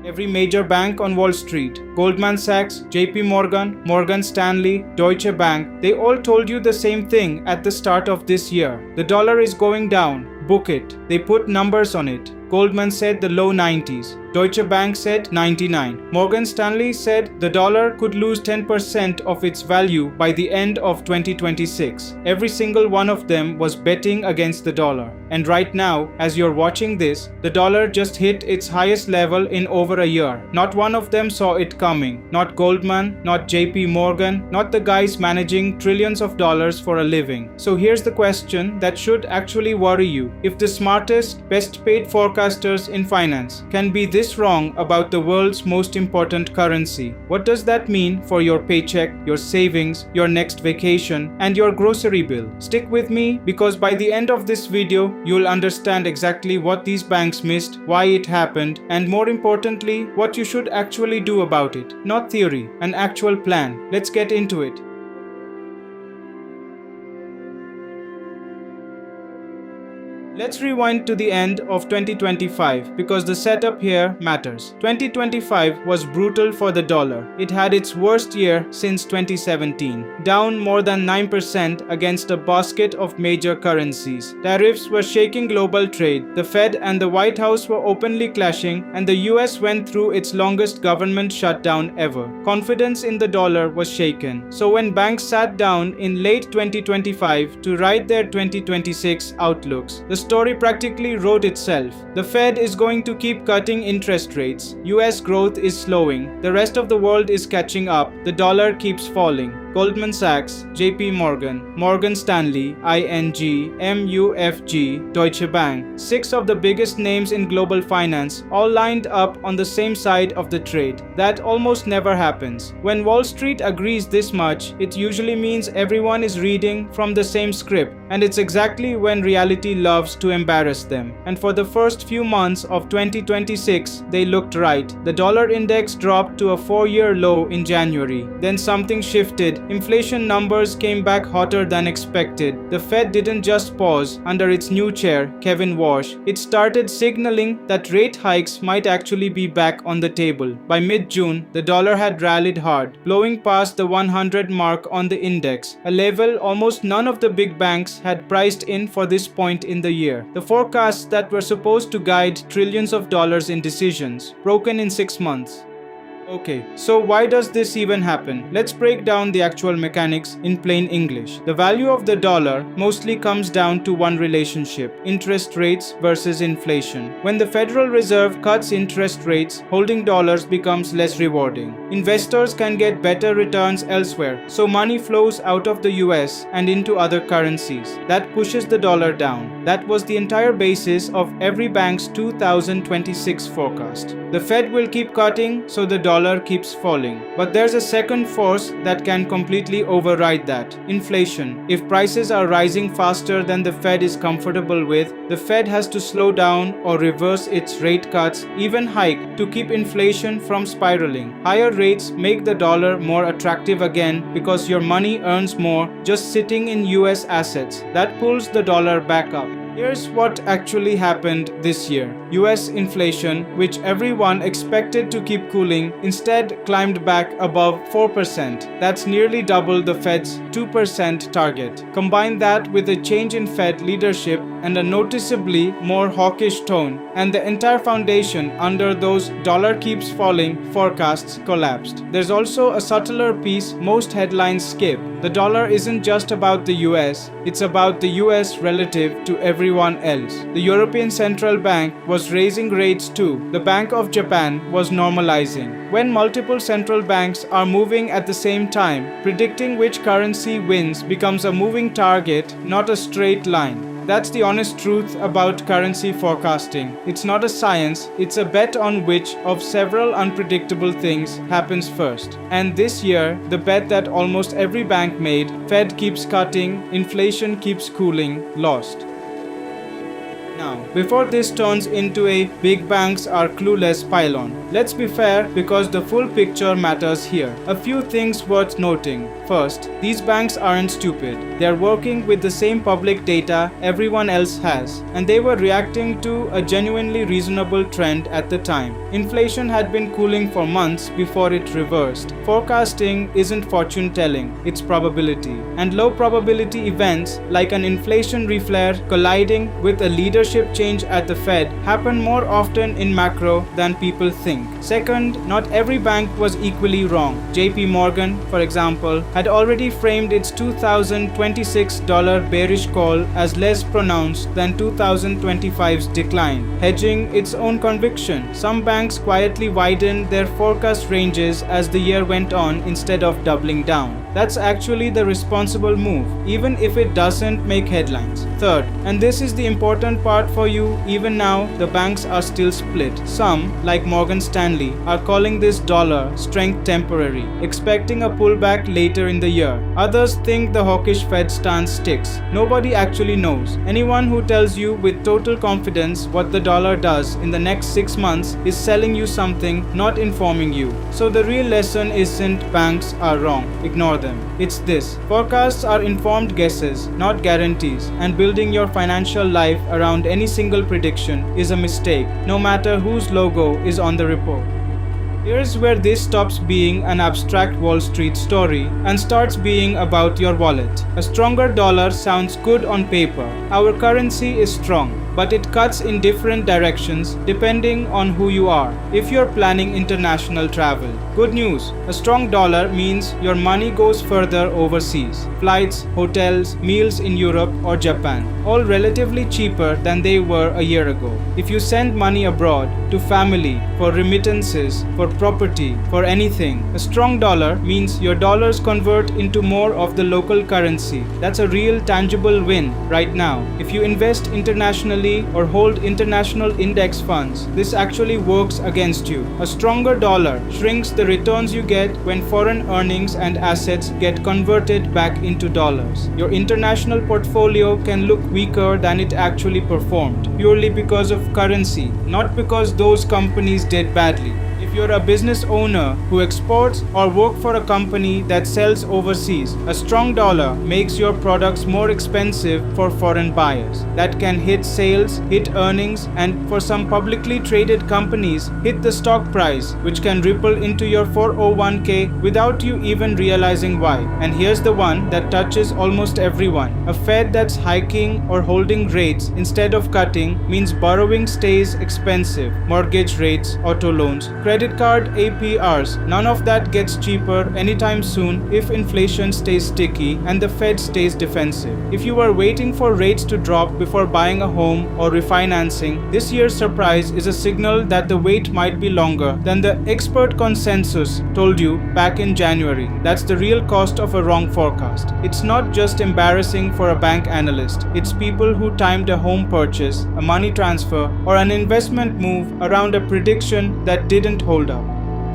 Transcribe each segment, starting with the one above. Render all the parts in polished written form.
Every major bank on Wall Street, Goldman Sachs, JPMorgan, Morgan Stanley, Deutsche Bank, they all told you the same thing at the start of this year. The dollar is going down. Book it. They put numbers on it. Goldman said the low 90s. Deutsche Bank said 99. Morgan Stanley said the dollar could lose 10% of its value by the end of 2026. Every single one of them was betting against the dollar. And right now, as you're watching this, the dollar just hit its highest level in over a year. Not one of them saw it coming. Not Goldman, not JP Morgan, not the guys managing trillions of dollars for a living. So here's the question that should actually worry you. If the smartest, best paid forecasters in finance can be this wrong about the world's most important currency, what does that mean for your paycheck, your savings, your next vacation, and your grocery bill? Stick with me, because by the end of this video, you'll understand exactly what these banks missed, why it happened, and more importantly, what you should actually do about it. Not theory, an actual plan. Let's get into it. Let's rewind to the end of 2025 because the setup here matters. 2025 was brutal for the dollar. It had its worst year since 2017, down more than 9% against a basket of major currencies. Tariffs were shaking global trade, the Fed and the White House were openly clashing, and the US went through its longest government shutdown ever. Confidence in the dollar was shaken. So when banks sat down in late 2025 to write their 2026 outlooks, the story practically wrote itself. The Fed is going to keep cutting interest rates. US growth is slowing. The rest of the world is catching up. The dollar keeps falling. Goldman Sachs, JPMorgan, Morgan Stanley, ING, MUFG, Deutsche Bank, 6 of the biggest names in global finance, all lined up on the same side of the trade. That almost never happens. When Wall Street agrees this much, it usually means everyone is reading from the same script, and it's exactly when reality loves to embarrass them. And for the first few months of 2026, they looked right. The dollar index dropped to a 4-year low in January. Then something shifted. Inflation numbers came back hotter than expected. The Fed didn't just pause under its new chair, Kevin Walsh. It started signaling that rate hikes might actually be back on the table. By mid-June, the dollar had rallied hard, blowing past the 100 mark on the index, a level almost none of the big banks had priced in for this point in the year. The forecasts that were supposed to guide trillions of dollars in decisions, broken in 6 months. Okay, so why does this even happen? Let's break down the actual mechanics in plain English. The value of the dollar mostly comes down to one relationship: interest rates versus inflation. When the Federal Reserve cuts interest rates, holding dollars becomes less rewarding. Investors can get better returns elsewhere, so money flows out of the US and into other currencies. That pushes the dollar down. That was the entire basis of every bank's 2026 forecast. The Fed will keep cutting, so the dollar keeps falling. But there's a second force that can completely override that: inflation. If prices are rising faster than the Fed is comfortable with, the Fed has to slow down or reverse its rate cuts, even hike, to keep inflation from spiraling. Higher rates make the dollar more attractive again because your money earns more just sitting in US assets. That pulls the dollar back up. Here's what actually happened this year. US inflation, which everyone expected to keep cooling, instead climbed back above 4%. That's nearly double the Fed's 2% target. Combine that with a change in Fed leadership and a noticeably more hawkish tone, and the entire foundation under those dollar keeps falling forecasts collapsed. There's also a subtler piece most headlines skip. The dollar isn't just about the US, it's about the US relative to everyone else. The European Central Bank was raising rates too. The Bank of Japan was normalizing. When multiple central banks are moving at the same time, predicting which currency wins becomes a moving target, not a straight line. That's the honest truth about currency forecasting. It's not a science, it's a bet on which of several unpredictable things happens first. And this year, the bet that almost every bank made, Fed keeps cutting, inflation keeps cooling, lost. Now, before this turns into a big banks are clueless pylon, let's be fair because the full picture matters here. A few things worth noting. First, these banks aren't stupid. They're working with the same public data everyone else has, and they were reacting to a genuinely reasonable trend at the time. Inflation had been cooling for months before it reversed. Forecasting isn't fortune telling, it's probability. And low probability events like an inflation reflare colliding with a leadership change at the Fed happen more often in macro than people think. Second, not every bank was equally wrong. JPMorgan, for example, had already framed its 2026 dollar bearish call as less pronounced than 2025's decline, hedging its own conviction. Some banks quietly widened their forecast ranges as the year went on instead of doubling down. That's actually the responsible move, even if it doesn't make headlines. Third, and this is the important part for you, even now, the banks are still split. Some, like Morgan Stanley, are calling this dollar strength temporary, expecting a pullback later in the year. Others think the hawkish Fed stance sticks. Nobody actually knows. Anyone who tells you with total confidence what the dollar does in the next 6 months is selling you something, not informing you. So the real lesson isn't banks are wrong. Ignore them. It's this. Forecasts are informed guesses, not guarantees, and building your financial life around any single prediction is a mistake, no matter whose logo is on the report. Here's where this stops being an abstract Wall Street story and starts being about your wallet. A stronger dollar sounds good on paper. Our currency is strong, but it cuts in different directions depending on who you are. If you're planning international travel, good news, a strong dollar means your money goes further overseas. Flights, hotels, meals in Europe or Japan, all relatively cheaper than they were a year ago. If you send money abroad, to family, for remittances, for property, for anything, a strong dollar means your dollars convert into more of the local currency. That's a real tangible win right now. If you invest internationally or hold international index funds, this actually works against you. A stronger dollar shrinks the returns you get when foreign earnings and assets get converted back into dollars. Your international portfolio can look weaker than it actually performed, purely because of currency, not because those companies did badly. If you're a business owner who exports or work for a company that sells overseas, a strong dollar makes your products more expensive for foreign buyers. That can hit sales, hit earnings, and for some publicly traded companies, hit the stock price, which can ripple into your 401k without you even realizing why. And here's the one that touches almost everyone. A Fed that's hiking or holding rates instead of cutting means borrowing stays expensive. Mortgage rates, auto loans, credit card APRs, none of that gets cheaper anytime soon if inflation stays sticky and the Fed stays defensive. If you are waiting for rates to drop before buying a home or refinancing, this year's surprise is a signal that the wait might be longer than the expert consensus told you back in January. That's the real cost of a wrong forecast. It's not just embarrassing for a bank analyst, it's people who timed a home purchase, a money transfer, or an investment move around a prediction that didn't hold up.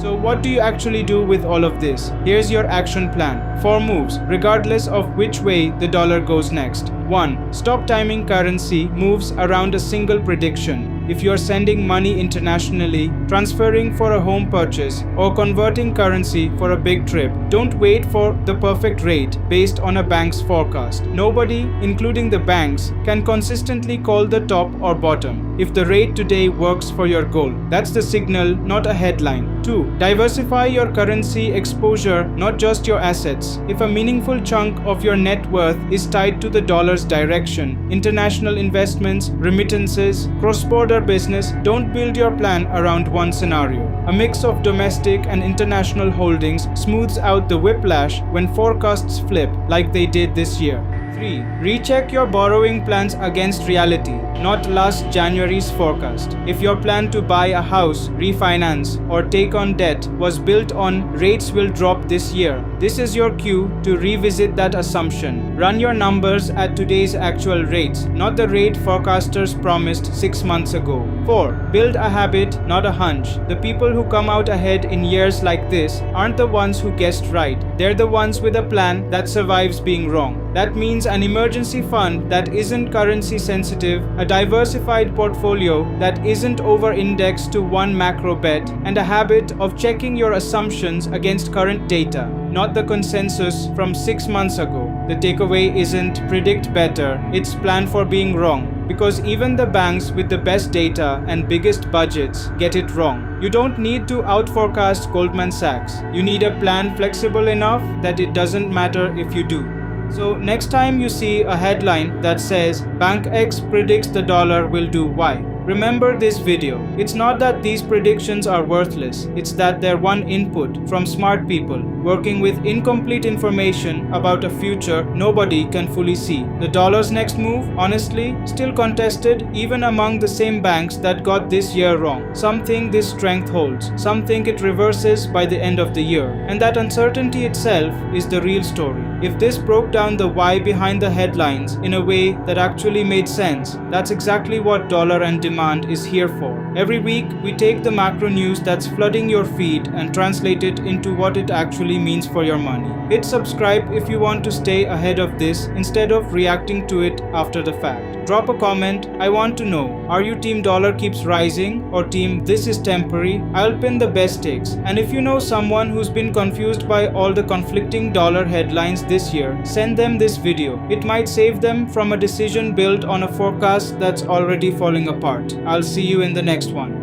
So what do you actually do with all of this? Here's your action plan. 4 moves, regardless of which way the dollar goes next. 1. Stop timing currency moves around a single prediction. If you are sending money internationally, transferring for a home purchase, or converting currency for a big trip, don't wait for the perfect rate based on a bank's forecast. Nobody, including the banks, can consistently call the top or bottom if the rate today works for your goal. That's the signal, not a headline. 2. Diversify your currency exposure, not just your assets. If a meaningful chunk of your net worth is tied to the dollar's direction, international investments, remittances, cross-border business, don't build your plan around one scenario. A mix of domestic and international holdings smooths out the whiplash when forecasts flip like they did this year. 3. Recheck your borrowing plans against reality, not last January's forecast. If your plan to buy a house, refinance, or take on debt was built on rates will drop this year, this is your cue to revisit that assumption. Run your numbers at today's actual rates, not the rate forecasters promised 6 months ago. 4. Build a habit, not a hunch. The people who come out ahead in years like this aren't the ones who guessed right. They're the ones with a plan that survives being wrong. That means an emergency fund that isn't currency sensitive, a diversified portfolio that isn't over-indexed to one macro bet, and a habit of checking your assumptions against current data, not the consensus from 6 months ago. The takeaway isn't predict better, it's plan for being wrong. Because even the banks with the best data and biggest budgets get it wrong. You don't need to outforecast Goldman Sachs. You need a plan flexible enough that it doesn't matter if you do. So next time you see a headline that says Bank X predicts the dollar will do Y, remember this video. It's not that these predictions are worthless, it's that they're one input from smart people working with incomplete information about a future nobody can fully see. The dollar's next move, honestly, still contested even among the same banks that got this year wrong. Some think this strength holds, some think it reverses by the end of the year, and that uncertainty itself is the real story. If this broke down the why behind the headlines in a way that actually made sense, that's exactly what Dollar&Demand is here for. Every week, we take the macro news that's flooding your feed and translate it into what it actually means for your money. Hit subscribe if you want to stay ahead of this instead of reacting to it after the fact. Drop a comment. I want to know, are you team dollar keeps rising or team this is temporary? I'll pin the best takes. And if you know someone who's been confused by all the conflicting dollar headlines this year, send them this video. It might save them from a decision built on a forecast that's already falling apart. I'll see you in the next one.